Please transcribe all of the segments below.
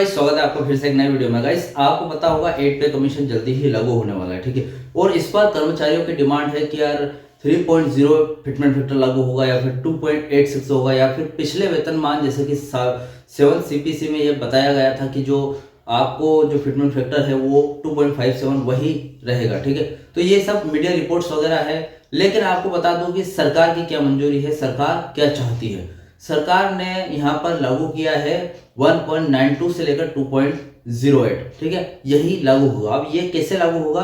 Guys, स्वागत है आपका फिर से एक नए वीडियो में। गाइस, आपको पता होगा 8 पे कमीशन जल्दी ही लागू होने वाला है, ठीक है। और इस बार कर्मचारियों की डिमांड है कि यार 3.0 फिटमेंट फैक्टर लागू होगा या फिर 2.86 होगा या फिर पिछले वेतनमान जैसे कि 7 सीपीसी में ये बताया गया था कि जो आपको जो फिटमेंट फैक्टर है वो 2.57 वही रहेगा, ठीक है। तो ये सब मीडिया रिपोर्ट्स वगैरह है, लेकिन आपको बता दूं कि सरकार की क्या मंजूरी है, सरकार क्या चाहती है। सरकार ने यहाँ पर लागू किया है 1.92 से लेकर 2.08, ठीक है, यही लागू होगा। अब ये कैसे लागू होगा,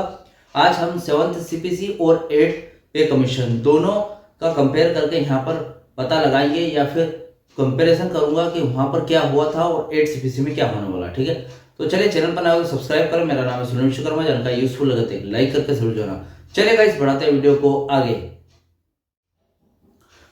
आज हम 7th सीपीसी और 8 पे कमीशन दोनों का कंपेयर करके यहाँ पर पता लगाएंगे, या फिर कंपैरिजन करूंगा कि वहां पर क्या हुआ था और 8 सीपीसी में क्या होने वाला, ठीक है। तो चलिए, चैनल पर नए हो तो सब्सक्राइब करो। मेरा नाम है सुनील विश्वकर्मा। जानकारी यूजफुल लगे तो लाइक करके जरूर जाना। चलिए गाइस, बढ़ाते हैं वीडियो को आगे।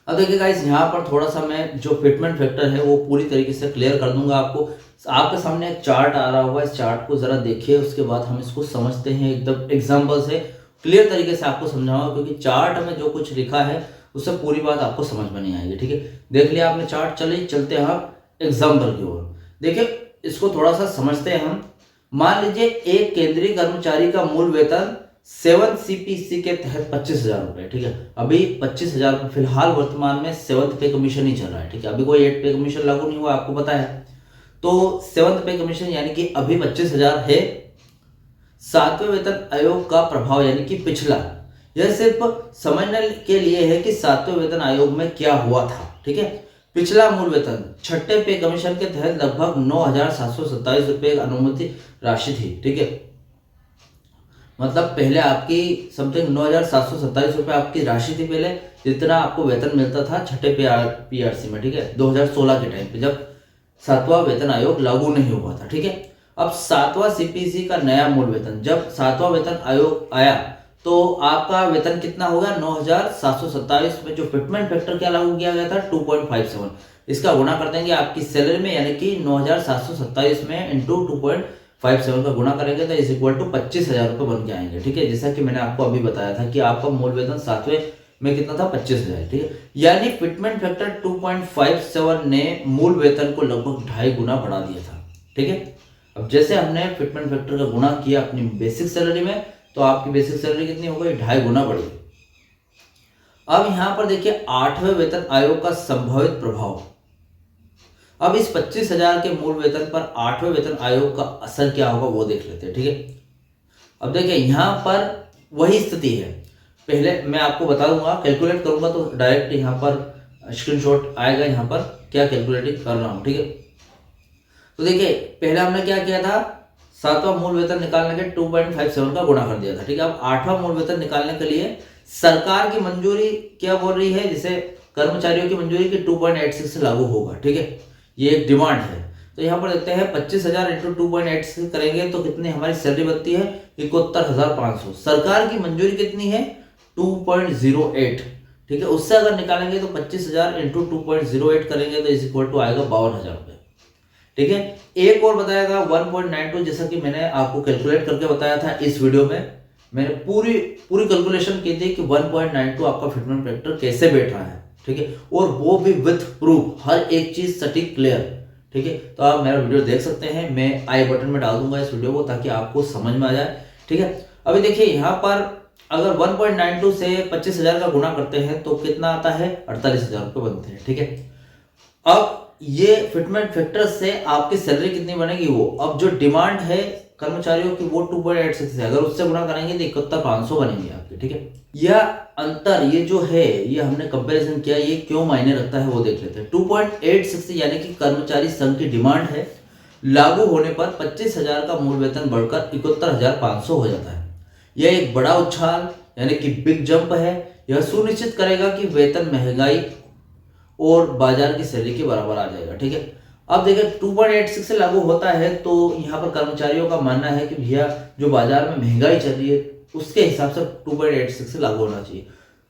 अब देखिए गाइस, यहाँ पर थोड़ा सा मैं जो फिटमेंट फैक्टर है वो पूरी तरीके से क्लियर कर दूंगा आपको। आपके सामने एक चार्ट आ रहा होगा, इस चार्ट को जरा देखिए, उसके बाद हम इसको समझते हैं एकदम एग्जांपल से। क्लियर तरीके से आपको समझाऊंगा, क्योंकि चार्ट में जो कुछ लिखा है उससे पूरी बात आपको समझ में नहीं आएगी, ठीक है। देख लिया आपने चार्ट, चलिए चलते हैं आप एग्जाम्पल की ओर। देखिए, इसको थोड़ा सा समझते हैं हम। मान लीजिए एक केंद्रीय कर्मचारी का मूल वेतन 7 सीपीसी के तहत 25,000 रुपए, ठीक है। अभी 25,000 रुपए फिलहाल वर्तमान में 7th पे कमीशन ही चल रहा है, ठीक है। अभी कोई 8 पे कमीशन लागू नहीं हुआ, आपको पता है। तो 7th पे कमीशन यानी कि अभी 25,000 है। 7वें वेतन आयोग का प्रभाव यानी कि पिछला, यह सिर्फ समझने के लिए है कि 7वें वेतन आयोग में क्या हुआ था, ठीक है। पिछला मूल वेतन 6ठे पे कमीशन के तहत लगभग 9,727 रुपए अनुमति राशि थी, ठीक है। मतलब पहले आपकी समथिंग 9,727 रुपए आपकी राशि थी पहले, जितना आपको वेतन मिलता था 6ठे पीआरसी में, ठीक है, 2016 के टाइम पे, जब 7वां वेतन आयोग लागू नहीं हुआ था, ठीक है। अब 7वां सीपीसी का नया मूल वेतन, जब 7वां वेतन आयोग आया तो आपका वेतन कितना होगा, 9,727 में जो फिटमेंट फैक्टर क्या लागू किया गया था, 2.57। इसका गुणा कर देंगे आपकी सैलरी में, यानी कि 9,727 में इंटू 2.57 का गुणा करेंगे तो इज इक्वल टू 25,000 रुपये बन के आएंगे, ठीक है। जैसा कि मैंने आपको अभी बताया था कि आपका मूल वेतन 7वें में कितना था, 25,000, ठीक है। यानी फिटमेंट फैक्टर 2.57 ने मूल वेतन को लगभग 2.5 गुना बढ़ा दिया था, ठीक है। अब जैसे हमने फिटमेंट फैक्टर का गुणा किया अपनी बेसिक सैलरी में, तो आपकी बेसिक सैलरी कितनी हो गई, 2.5 गुना बढ़ी। अब यहां पर देखिए 8वें वेतन आयोग का संभावित प्रभाव। अब इस 25,000 के मूल वेतन पर 8वें वेतन आयोग का असर क्या होगा वो देख लेते हैं, ठीक है। अब देखिए यहां पर वही स्थिति है, पहले मैं आपको बता दूंगा, कैलकुलेट करूंगा तो डायरेक्ट यहां पर स्क्रीनशॉट आएगा, यहां पर क्या कैलकुलेटिंग कर रहा हूं, ठीक है। तो देखिए पहले हमने क्या किया था, 7वां मूल वेतन निकालने के 2.57 का गुणा कर दिया था, ठीक है। अब 8वां मूल वेतन निकालने के लिए सरकार की मंजूरी क्या बोल रही है, जिसे कर्मचारियों की मंजूरी की 2.86 से लागू होगा, ठीक है। ये एक डिमांड है। तो यहाँ पर देखते हैं 25,000 इंटू 2.86 करेंगे तो कितनी हमारी सैलरी बनती है, 71,500। सरकार की मंजूरी कितनी है, 2.08, ठीक है। उससे अगर निकालेंगे तो 25,000 इंटू 2.08 करेंगे तो इज इक्वल टू आएगा 52,000 रुपये, ठीक है। एक और बताएगा 1.92, जैसा कि मैंने आपको कैलकुलेट करके बताया था इस वीडियो में। मैंने पूरी कैलकुलेशन की थी कि 1.92 आपका फिटमेंट फैक्टर कैसे बैठ रहा है, ठीक है, और वो भी विथ प्रूफ, हर एक चीज सटीक क्लियर, ठीक है। तो आप मेरा वीडियो देख सकते हैं, मैं आई बटन में डाल दूंगा इस वीडियो को ताकि आपको समझ में आ जाए, ठीक है। अभी देखिए यहाँ पर अगर 1.92 से 25,000 का गुणा करते हैं तो कितना आता है, 48,000 रुपये बनते हैं, ठीक है। अब ये फिटमेंट फैक्टर से आपकी सैलरी कितनी बनेगी, वो अब जो डिमांड है कर्मचारियों की वो 2.86 है, अगर उससे गुणा करेंगे तो 71,500 बनेंगे आपके, ठीक है। यह अंतर, ये जो है, ये हमने कंपैरिजन किया, ये क्यों मायने रखता है वो देख लेते हैं। 2.86 यानी कि कर्मचारी संघ की डिमांड है, लागू होने पर 25,000 का मूल वेतन बढ़कर 71,500 हो जाता है। यह एक बड़ा उछाल यानी कि बिग जंप है। यह सुनिश्चित करेगा कि वेतन महंगाई और बाजार की सैलरी के बराबर आ जाएगा, ठीक है। अब देखिए 2.86 से लागू होता है तो यहाँ पर कर्मचारियों का मानना है कि भैया जो बाजार में महंगाई चल रही है उसके हिसाब से 2.86 से लागू होना चाहिए,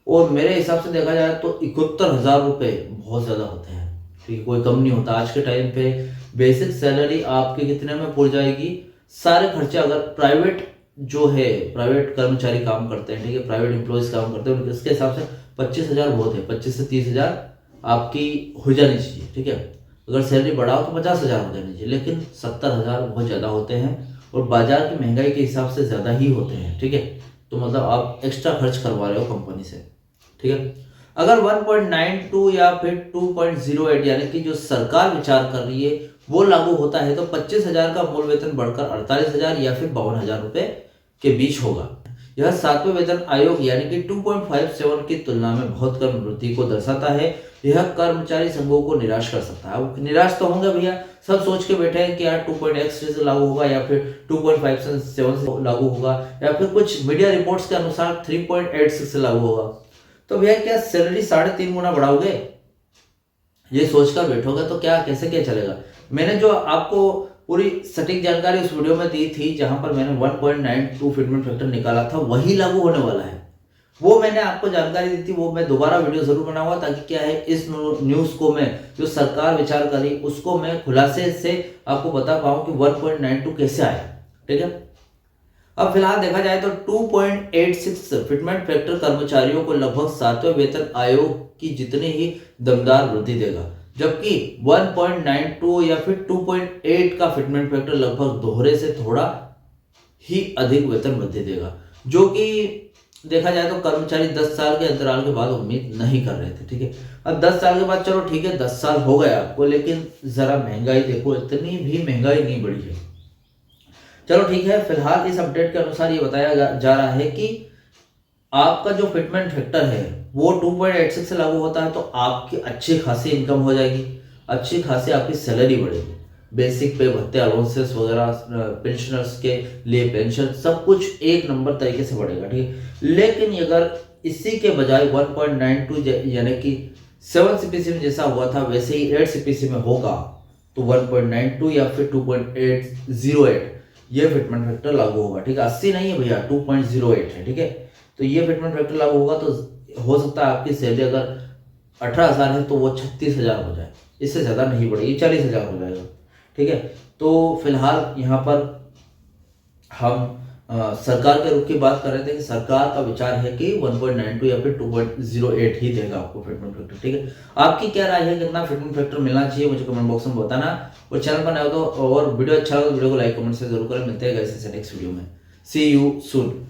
और मेरे हिसाब से देखा जाए तो 71,000 रुपये बहुत ज़्यादा होते हैं, ठीक है, कोई कम नहीं होता। आज के टाइम पे बेसिक सैलरी आपके कितने में पड़ जाएगी, सारे खर्चे अगर प्राइवेट जो है, प्राइवेट कर्मचारी काम करते हैं, ठीक है, प्राइवेट एम्प्लॉयज काम करते हैं, इसके हिसाब से 25,000 बहुत है, 25 से 30,000 आपकी हो जानी चाहिए, ठीक है। अगर सैलरी बढ़ाओ तो 50,000 हो जानी चाहिए, लेकिन 70,000 बहुत ज़्यादा होते हैं और बाजार की महंगाई के हिसाब से ज़्यादा ही होते हैं, ठीक है। तो मतलब आप एक्स्ट्रा खर्च करवा रहे हो कंपनी से, ठीक है। अगर 1.92 या फिर 2.08 यानी कि जो सरकार विचार कर रही है वो लागू होता है तो 25,000 का मूल वेतन बढ़कर 48,000 या फिर 52,000 रुपए के बीच होगा। यह सातवें वेतन आयोग यानी कि 2.57 की तुलना में बहुत कम वृद्धि को दर्शाता है। यह कर्मचारी संघों को निराश कर सकता है। अब निराश तो होंगे भैया, सब सोच के बैठे हैं कि यार 2.x से लागू होगा या फिर 2.57 से लागू होगा या फिर कुछ मीडिया रिपोर्ट्स के अनुसार 3.86 से लागू होगा। तो भैया क्या सैलरी 3.5 गुना बढ़ाओगे? ये सोचकर बैठोगे तो क्या कैसे क्या चलेगा। मैंने जो आपको पूरी सटीक जानकारी उस वीडियो में दी थी जहां पर मैंने 1.92 फिटमेंट फैक्टर निकाला था वही लागू होने वाला है। वो मैंने आपको जानकारी दी थी, वो मैं दोबारा वीडियो जरूर बनाऊंगा ताकि क्या है इस न्यूज को मैं जो सरकार विचार करी उसको मैं खुलासे से आपको बता पाऊं कि 1.92 कैसे आया, ठीक है। अब फिलहाल देखा जाए तो 2.86 फिटमेंट फैक्टर कर्मचारियों को लगभग सातवें वेतन आयोग की जितनी ही दमदार वृद्धि देगा, जबकि 1.92 या फिर 2.8 का फिटमेंट फैक्टर लगभग दोहरे से थोड़ा ही अधिक वेतन वृद्धि देगा, जो कि देखा जाए तो कर्मचारी 10 साल के अंतराल के बाद उम्मीद नहीं कर रहे थे, ठीक है। अब 10 साल के बाद चलो ठीक है 10 साल हो गए आपको, लेकिन जरा महंगाई देखो, इतनी भी महंगाई नहीं बढ़ी है। चलो ठीक है, फिलहाल इस अपडेट के अनुसार ये बताया जा रहा है कि आपका जो फिटमेंट फैक्टर है वो 2.86 से लागू होता है तो आपकी अच्छी खासी इनकम हो जाएगी, अच्छी खासी आपकी सैलरी बढ़ेगी, बेसिक पे भत्ते अलाउंसेस वगैरह, पेंशनर्स के लिए पेंशन, सब कुछ एक नंबर तरीके से बढ़ेगा, ठीक है। लेकिन अगर इसी के बजाय 1.92 यानी कि 7 सीपीसी में जैसा हुआ था वैसे ही 8 सीपीसी में होगा तो 1.92 या फिर 2.808 ये फिटमेंट फैक्टर लागू होगा, ठीक है। 80 नहीं है भैया, 2.08 है, ठीक है। तो ये फिटमेंट फैक्टर लागू होगा तो हो सकता है आपकी सैलरी अगर 18,000 है तो वो 36,000 हो जाए, इससे ज़्यादा नहीं बढ़ेगी, 40,000 हो जाएगा, ठीक है। तो फिलहाल यहाँ पर हम सरकार के रुख की बात कर रहे थे कि सरकार का विचार है कि 1.92 या फिर 2.08 ही देगा आपको फिटमेंट फैक्टर, ठीक है। आपकी क्या राय है, कितना फिटमेंट फैक्टर मिलना चाहिए मुझे कमेंट बॉक्स में बताना, और चैनल पर नए हो तो और वीडियो अच्छा लगा तो वीडियो को लाइक कमेंट से जरूर करें। मिलते हैं गाइस नेक्स्ट वीडियो में, सी यू सून।